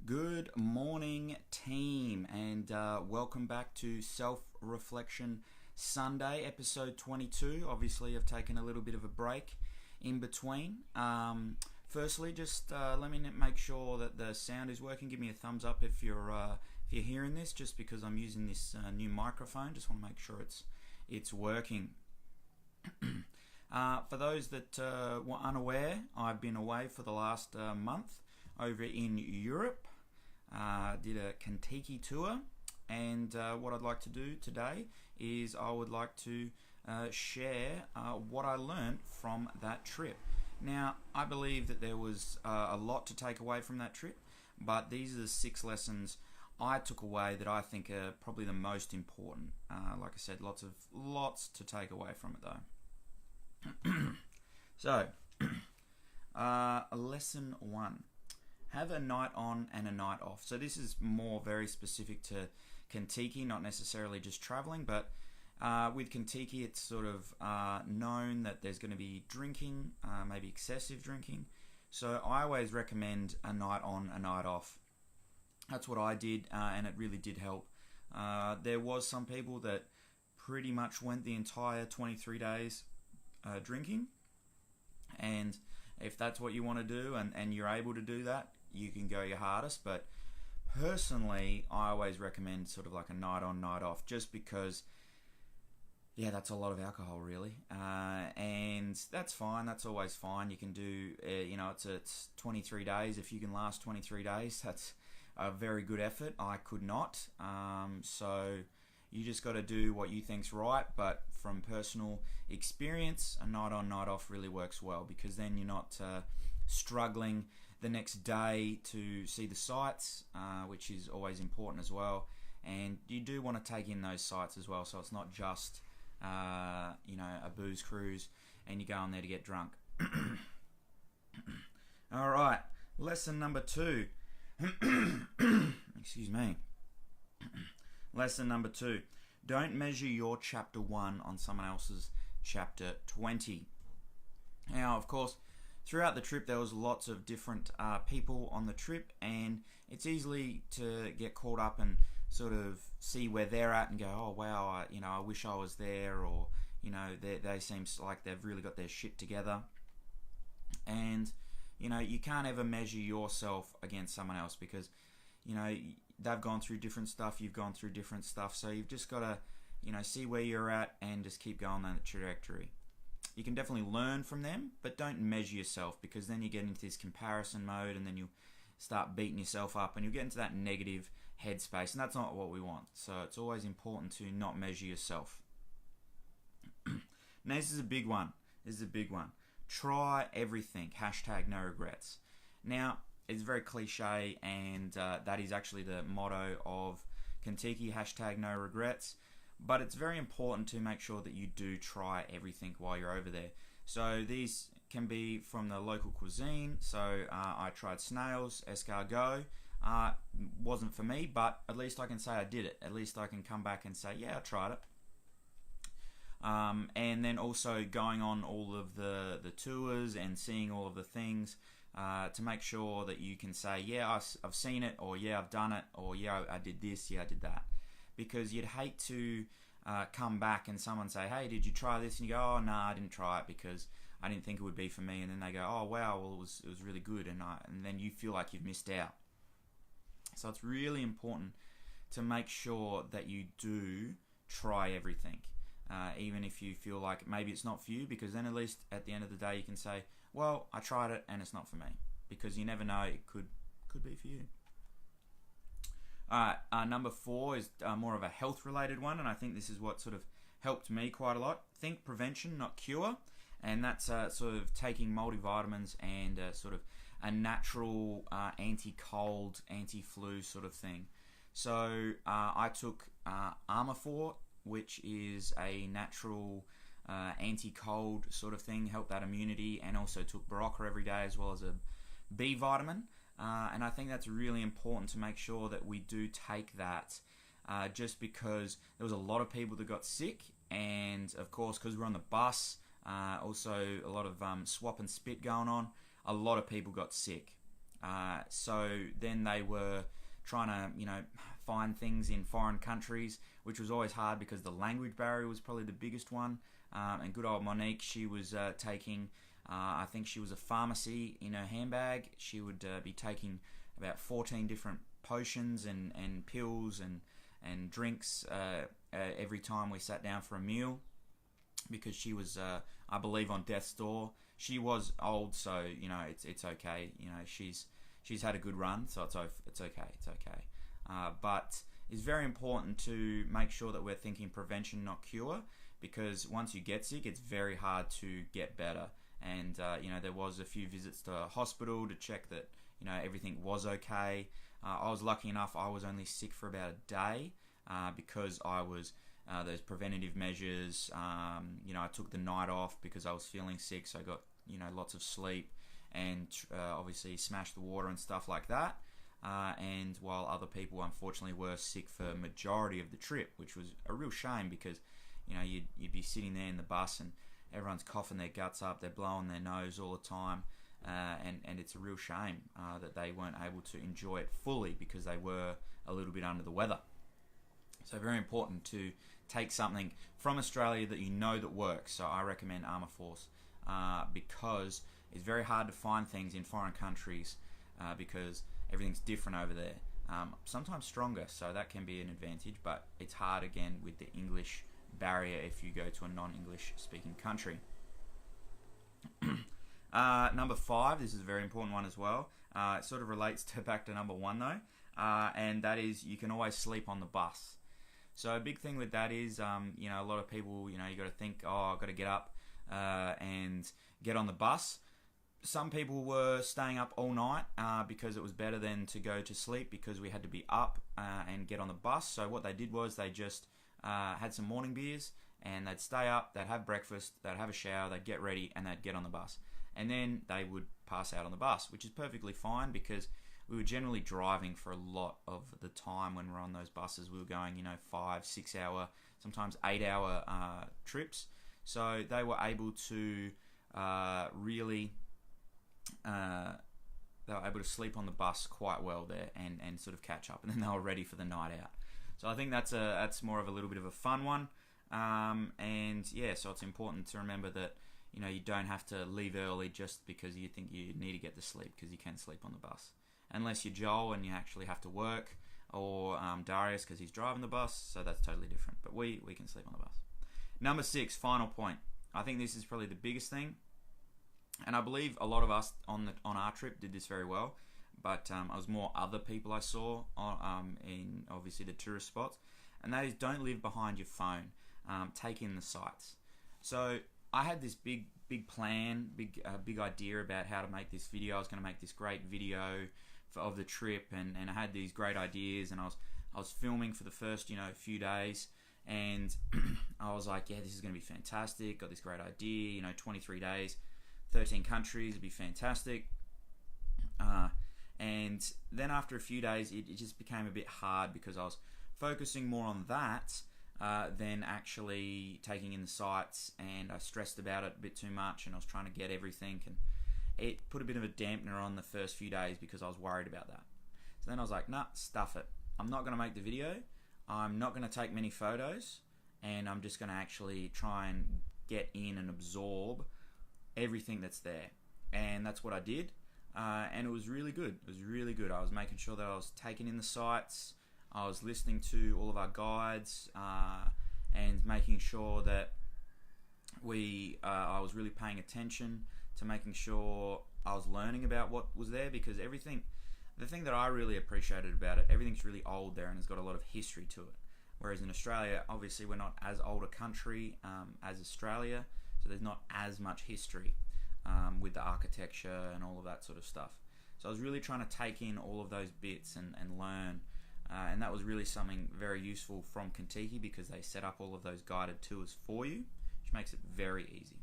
Good morning, team, and welcome back to Self-Reflection Sunday, episode 22. Obviously, I've taken a little bit of a break in between. Firstly, just let me make sure that the sound is working. Give me a thumbs up if you're hearing this, just because I'm using this new microphone. Just want to make sure it's working. For those that were unaware, I've been away for the last month over in Europe. Did a Contiki tour, and what I'd like to do today is I would like to share what I learned from that trip. Now, I believe that there was a lot to take away from that trip, but these are the 6 lessons I took away that I think are probably the most important. Like I said, lots to take away from it though. So, lesson 1. Have a night on and a night off. So this is more very specific to Contiki, not necessarily just traveling, but with Contiki it's sort of known that there's going to be drinking, maybe excessive drinking. So I always recommend a night on, a night off. That's what I did, and it really did help. There was some people that pretty much went the entire 23 days drinking, and if that's what you want to do and you're able to do that, you can go your hardest. But personally, I always recommend sort of like a night on, night off, just because, yeah, that's a lot of alcohol really, and that's fine. That's always fine. You can do, it's 23 days. If you can last 23 days, that's a very good effort. I could not. So you just got to do what you think's right. But from personal experience, a night on, night off really works well, because then you're not struggling the next day to see the sights, which is always important as well. And you do want to take in those sights as well, so it's not just a booze cruise and you go on there to get drunk. All right, lesson number 2. Excuse me. Lesson number 2. Don't measure your chapter 1 on someone else's chapter 20. Now, of course, throughout the trip there was lots of different people on the trip, and it's easy to get caught up and sort of see where they're at and go, oh wow, I wish I was there, or they seem like they've really got their shit together. And you can't ever measure yourself against someone else, because they've gone through different stuff, you've gone through different stuff, so you've just got to see where you're at and just keep going on the trajectory. You can definitely learn from them, but don't measure yourself, because then you get into this comparison mode, and then you start beating yourself up, and you'll get into that negative headspace, and that's not what we want. So it's always important to not measure yourself. Now, this is a big one. Try everything. #no regrets. Now, it's very cliche, and that is actually the motto of Contiki, #no regrets. But it's very important to make sure that you do try everything while you're over there. So these can be from the local cuisine. So I tried snails, escargot. Wasn't for me, but at least I can say I did it. At least I can come back and say, yeah, I tried it. And then also going on all of the tours and seeing all of the things to make sure that you can say, yeah, I've seen it, or yeah, I've done it, or yeah, I did this, yeah, I did that. Because you'd hate to come back and someone say, hey, did you try this? And you go, oh, no, I didn't try it because I didn't think it would be for me. And then they go, oh, wow, well, it was really good. And then you feel like you've missed out. So it's really important to make sure that you do try everything, even if you feel like maybe it's not for you, because then at least at the end of the day you can say, well, I tried it and it's not for me, because you never know, it could be for you. Number 4 is more of a health-related one, and I think this is what sort of helped me quite a lot. Think prevention, not cure, and that's sort of taking multivitamins and sort of a natural anti-cold, anti-flu sort of thing. So I took Armour, which is a natural anti-cold sort of thing, helped that immunity, and also took Berocca every day, as well as a B vitamin. And I think that's really important to make sure that we do take that, just because there was a lot of people that got sick, and of course because we're on the bus, also a lot of swap and spit going on, a lot of people got sick. So then they were trying to, find things in foreign countries, which was always hard because the language barrier was probably the biggest one. And good old Monique, she was taking, I think she was a pharmacy in her handbag. She would be taking about 14 different potions and pills and drinks every time we sat down for a meal, because she was, I believe, on death's door. She was old, so it's okay. She's had a good run, so it's okay. But it's very important to make sure that we're thinking prevention, not cure, because once you get sick, it's very hard to get better. And there was a few visits to hospital to check that everything was okay. I was lucky enough; I was only sick for about a day because I was those preventative measures. I took the night off because I was feeling sick, so I got lots of sleep and obviously smashed the water and stuff like that. And while other people unfortunately were sick for a majority of the trip, which was a real shame because you'd be sitting there in the bus and everyone's coughing their guts up, they're blowing their nose all the time, and it's a real shame that they weren't able to enjoy it fully because they were a little bit under the weather. So very important to take something from Australia that that works. So I recommend Armour Force because it's very hard to find things in foreign countries because everything's different over there. Sometimes stronger, so that can be an advantage, but it's hard again with the English barrier if you go to a non-English speaking country. Number 5, this is a very important one as well. It sort of relates back to number 1 though, and that is you can always sleep on the bus. So a big thing with that is, a lot of people, you got to think, I've got to get up and get on the bus. Some people were staying up all night because it was better than to go to sleep because we had to be up and get on the bus. So what they did was they just had some morning beers and they'd stay up, they'd have breakfast, they'd have a shower, they'd get ready and they'd get on the bus. And then they would pass out on the bus, which is perfectly fine because we were generally driving for a lot of the time when we're on those buses. We were going, 5, 6 hour, sometimes 8 hour trips. So they were able to really... they were able to sleep on the bus quite well there and sort of catch up, and then they were ready for the night out. So I think that's more of a little bit of a fun one, so it's important to remember that you don't have to leave early just because you think you need to get to sleep, because you can sleep on the bus, unless you're Joel and you actually have to work, or Darius because he's driving the bus, so that's totally different. But we can sleep on the bus. Number 6, final point. I think this is probably the biggest thing. And I believe a lot of us on our trip did this very well, but it was more other people I saw in obviously the tourist spots, and that is don't live behind your phone. Take in the sights. So I had this big plan, big idea about how to make this video. I was going to make this great video of the trip, and I had these great ideas, and I was filming for the first few days, and I was like, yeah, this is going to be fantastic. Got this great idea, 23 days. 13 countries, it'd be fantastic. And then after a few days, it just became a bit hard because I was focusing more on that than actually taking in the sights, and I stressed about it a bit too much, and I was trying to get everything, and it put a bit of a dampener on the first few days because I was worried about that. So then I was like, nah, stuff it. I'm not going to make the video. I'm not going to take many photos, and I'm just going to actually try and get in and absorb everything that's there. And that's what I did, and it was really good. I was making sure that I was taking in the sights, I was listening to all of our guides, and making sure that I was really paying attention to making sure I was learning about what was there, because the thing that I really appreciated about it, everything's really old there and has got a lot of history to it. Whereas in Australia, obviously we're not as old a country as Australia, so there's not as much history with the architecture and all of that sort of stuff. So I was really trying to take in all of those bits and learn, and that was really something very useful from Contiki, because they set up all of those guided tours for you, which makes it very easy.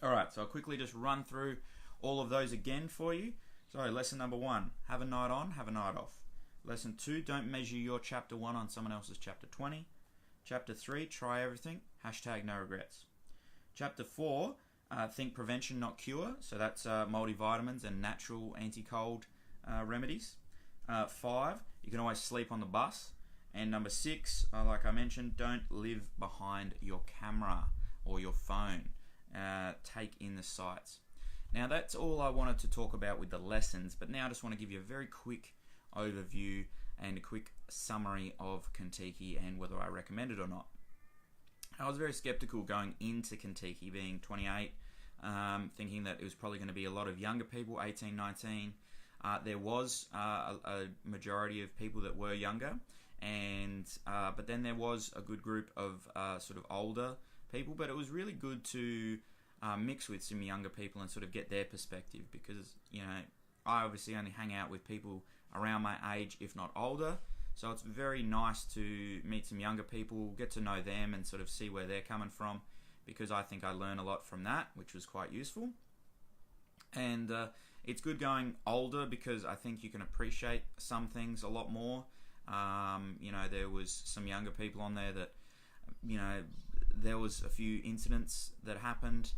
Alright, so I'll quickly just run through all of those again for you. So lesson number 1, have a night on, have a night off. Lesson 2, don't measure your chapter 1 on someone else's chapter 20. Chapter 3, try everything, #no regrets. Chapter 4, think prevention, not cure. So that's multivitamins and natural anti-cold remedies. 5, you can always sleep on the bus. And number 6, like I mentioned, don't live behind your camera or your phone. Take in the sights. Now that's all I wanted to talk about with the lessons, but now I just want to give you a very quick overview and a quick summary of Contiki and whether I recommend it or not. I was very skeptical going into Contiki, being 28, thinking that it was probably going to be a lot of younger people, 18, 19. There was a majority of people that were younger, and but then there was a good group of sort of older people, but it was really good to mix with some younger people and sort of get their perspective, because, you know, I obviously only hang out with people around my age, if not older, so it's very nice to meet some younger people, get to know them and sort of see where they're coming from, because I think I learned a lot from that, which was quite useful. And it's good going older because I think you can appreciate some things a lot more. You know, there was some younger people on there that, you know, there was a few incidents that happened,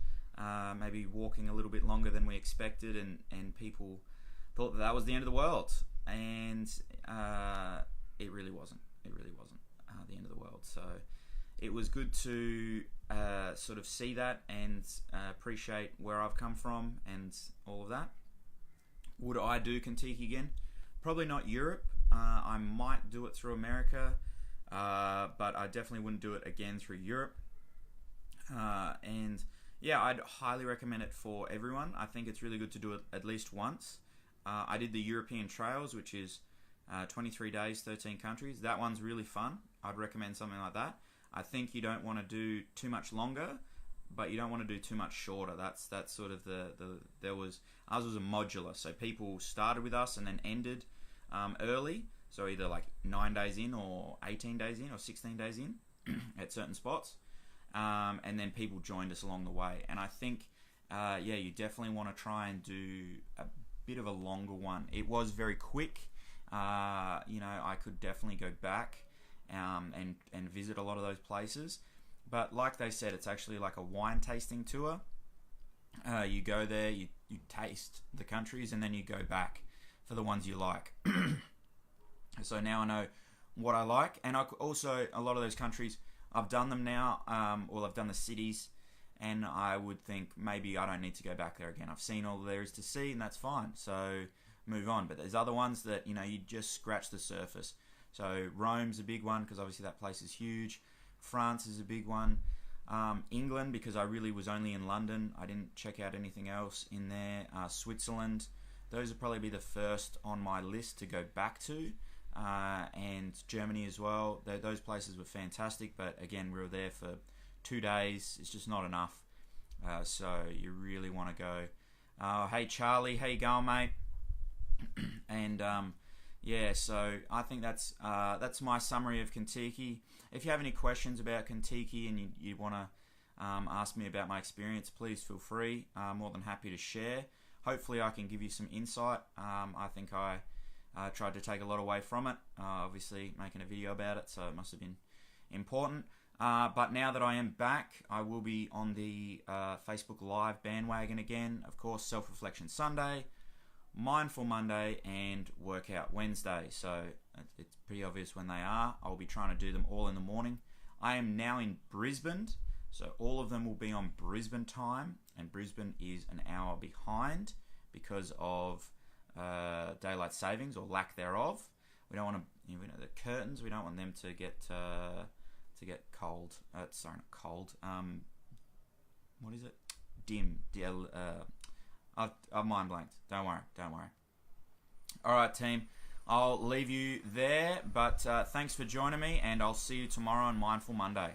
maybe walking a little bit longer than we expected, and people thought that was the end of the world, and it really wasn't. It really wasn't the end of the world. So it was good to sort of see that and appreciate where I've come from and all of that. Would I do Contiki again? Probably not Europe. I might do it through America, but I definitely wouldn't do it again through Europe. And yeah, I'd highly recommend it for everyone. I think it's really good to do it at least once. I did the European Trails, which is 23 days, 13 countries. That one's really fun. I'd recommend something like that. I think you don't want to do too much longer, but you don't want to do too much shorter. That's sort of ours was a modular, so people started with us and then ended early, so either like 9 days in or 18 days in or 16 days in at certain spots, and then people joined us along the way. And I think you definitely want to try and do a bit of a longer one. It was very quick. You know, I could definitely go back and visit a lot of those places, but like they said, it's actually like a wine tasting tour. You go there, you taste the countries, and then you go back for the ones you like. So now I know what I like, and also a lot of those countries, I've done them now, or I've done the cities, and I would think maybe I don't need to go back there again. I've seen all there is to see, and that's fine, so move on. But there's other ones that, you know, you just scratch the surface. So Rome's a big one, because obviously that place is huge. France is a big one. England, because I really was only in London. I didn't check out anything else in there. Switzerland. Those would probably be the first on my list to go back to. And Germany as well. Those places were fantastic, but again, we were there for 2 days. It's just not enough. So you really want to go. Hey Charlie, how you going, mate? And yeah, so I think that's my summary of Contiki. If you have any questions about Contiki and you want to ask me about my experience, please feel free. I'm more than happy to share. Hopefully I can give you some insight. I think I tried to take a lot away from it, obviously making a video about it, so it must have been important. But now that I am back, I will be on the Facebook Live bandwagon again. Of course, Self-Reflection Sunday, Mindful Monday, and Workout Wednesday. So it's pretty obvious when they are. I'll be trying to do them all in the morning. I am now in Brisbane, so all of them will be on Brisbane time, and Brisbane is an hour behind because of daylight savings or lack thereof. We don't want to, you know, the curtains. We don't want them to get cold. Sorry, not cold. What is it? Dim. I've mind blanked. Don't worry. All right, team. I'll leave you there, but thanks for joining me, and I'll see you tomorrow on Mindful Monday.